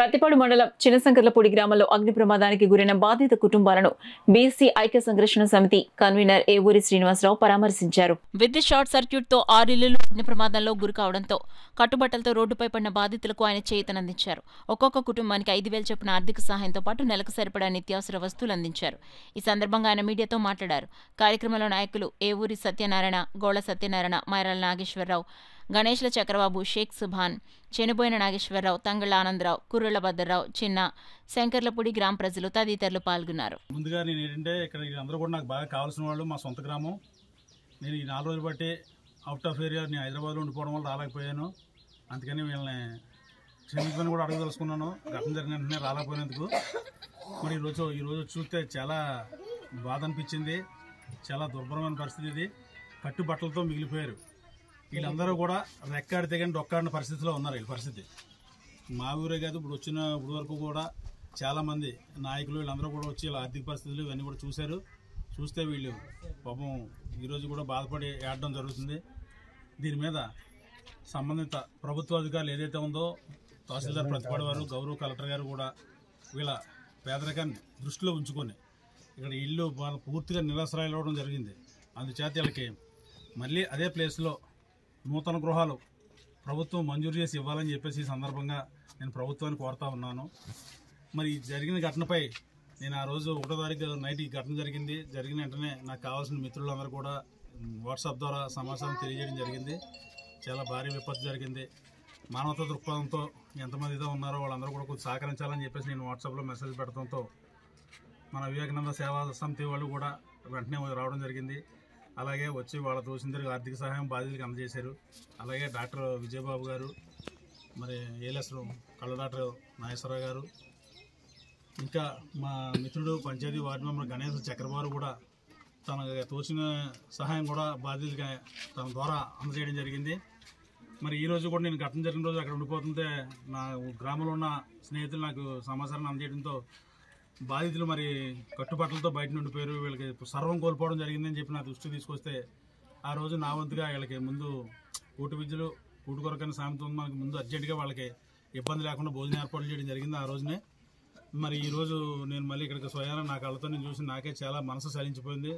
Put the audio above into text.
ప్రతిపాడు మండలం చిన్నశంకర్లపూడి గ్రామంలో అగ్ని ప్రమాదానికి గురైన బాధిత కుటుంబాలను బీసీ ఐక్య సంఘర్షణ సమితి కన్వీనర్ ఏవూరి శ్రీనివాసరావు పరామర్శించారు. విద్యుత్ షార్ట్ సర్క్యూట్ తో 6 ఇళ్లు అగ్ని ప్రమాదంలో గురి కావడంతో కట్టుబట్టలతో రోడ్డుపై పడిన బాధితులకు ఆయన చేయూతనందించారు. ఒక్కొక్క కుటుంబానికి 5,000 చొప్పున ఆర్థిక సహాయంతో పాటు నెలకు సరిపడా నిత్యావసర వస్తువులు అందించారు. ఈ సందర్భంగా ఆయన మీడియాతో మాట్లాడారు. కార్యక్రమంలో నాయకులు ఏవూరి సత్యనారాయణ, గోళ సత్యనారాయణ, మైరాల నాగేశ్వరరావు, గణేష్ల చక్రబాబు, షేక్ సుభాన్, చెనుబోయిన నాగేశ్వరరావు, తంగళ్ళ ఆనందరావు, కుర్రుల భద్రరావు, చిన్న, శంకర్లపూడి గ్రామ ప్రజలు తదితరులు పాల్గొన్నారు. ముందుగా నేను ఏంటంటే ఇక్కడ అందరూ కూడా నాకు బాగా కావాల్సిన వాళ్ళు, మా సొంత గ్రామం. నేను ఈ 4 రోజులు బట్టి అవుట్ ఆఫ్ ఏరియా నేను హైదరాబాద్లో ఉండిపోవడం వల్ల రాలేకపోయాను. అందుకని వీళ్ళని క్షమించమని కూడా అడగదలుచుకున్నాను. ఘటన జరిగిన వెంటనే రాలేకపోయినందుకు. మరి ఈరోజు చూస్తే చాలా బాధ అనిపించింది. చాలా దుర్భరమైన పరిస్థితి ఇది. కట్టుబట్టలతో మిగిలిపోయారు. వీళ్ళందరూ కూడా రెక్కాడితే కానీ డొక్కాడిన పరిస్థితిలో ఉన్నారు. వీళ్ళ పరిస్థితి మా ఊరే కాదు, ఇప్పుడు వరకు కూడా చాలామంది నాయకులు వీళ్ళందరూ కూడా వచ్చి ఇలా ఆర్థిక పరిస్థితులు ఇవన్నీ కూడా చూస్తే వీళ్ళు పాపం ఈరోజు కూడా బాధపడి ఏడడం జరుగుతుంది. దీని మీద సంబంధిత ప్రభుత్వ అధికారులు ఏదైతే ఉందో తహసీల్దార్ ప్రతిపాడు వారు, గౌరవ కలెక్టర్ గారు కూడా వీళ్ళ పేదరికాన్ని దృష్టిలో ఉంచుకొని ఇక్కడ ఇల్లు పూర్తిగా నిరాశ్రయాలు ఇవ్వడం జరిగింది. అందుచేత వీళ్ళకి మళ్ళీ అదే ప్లేస్లో నూతన గృహాలు ప్రభుత్వం మంజూరు చేసి ఇవ్వాలని చెప్పేసి ఈ సందర్భంగా నేను ప్రభుత్వాన్ని కోరుతా ఉన్నాను. మరి జరిగిన ఘటనపై నేను ఆ రోజు 1వ తారీఖు నైట్ ఈ ఘటన జరిగిన వెంటనే నాకు కావాల్సిన మిత్రులందరూ కూడా వాట్సాప్ ద్వారా సమాచారం తెలియజేయడం జరిగింది. చాలా భారీ విపత్తు జరిగింది. మానవతా దృక్పథంతో ఎంతమంది ఉన్నారో వాళ్ళందరూ కూడా కొంచెం సహకరించాలని చెప్పేసి నేను వాట్సాప్లో మెసేజ్ పెట్టడంతో మన వివేకానంద సేవా సమితి వాళ్ళు కూడా వెంటనే రావడం జరిగింది. అలాగే వచ్చి వాళ్ళ తోసిందరికి ఆర్థిక సహాయం బాధితులకు అందజేశారు. అలాగే డాక్టర్ విజయబాబు గారు, మరి ఏఎల్ఎస్ కళ్ళ డాక్టర్ నాగేశ్వరరావు గారు, ఇంకా మా మిత్రుడు పంచాయతీ వార్డు మెంబర్ గణేష్ చక్రబాబు కూడా తనకు తోచిన సహాయం కూడా బాధితులకి తన ద్వారా అందజేయడం జరిగింది. మరి ఈరోజు కూడా నేను ఘటన జరిగిన రోజు అక్కడ ఉండిపోతుంటే నా గ్రామంలో ఉన్న స్నేహితులు నాకు సమాచారం అందజేయడంతో బాధితులు మరి కట్టుబట్టలతో బయట ఉండిపోయారు. వీళ్ళకి సర్వం కోల్పోవడం జరిగిందని చెప్పి నా దృష్టికి తీసుకొస్తే ఆ రోజు నా వంతుగా వీళ్ళకి ముందు కూటు విద్యలు కూటు కొరకైన సాయంతో మనకి ముందు అర్జెంటుగా వాళ్ళకి ఇబ్బంది లేకుండా భోజనం ఏర్పాటు చేయడం జరిగింది ఆ రోజునే. మరి ఈరోజు నేను మళ్ళీ ఇక్కడికి స్వయాన నా కళ్ళతో నేను చూసి నాకే చాలా మనసు సలించిపోయింది.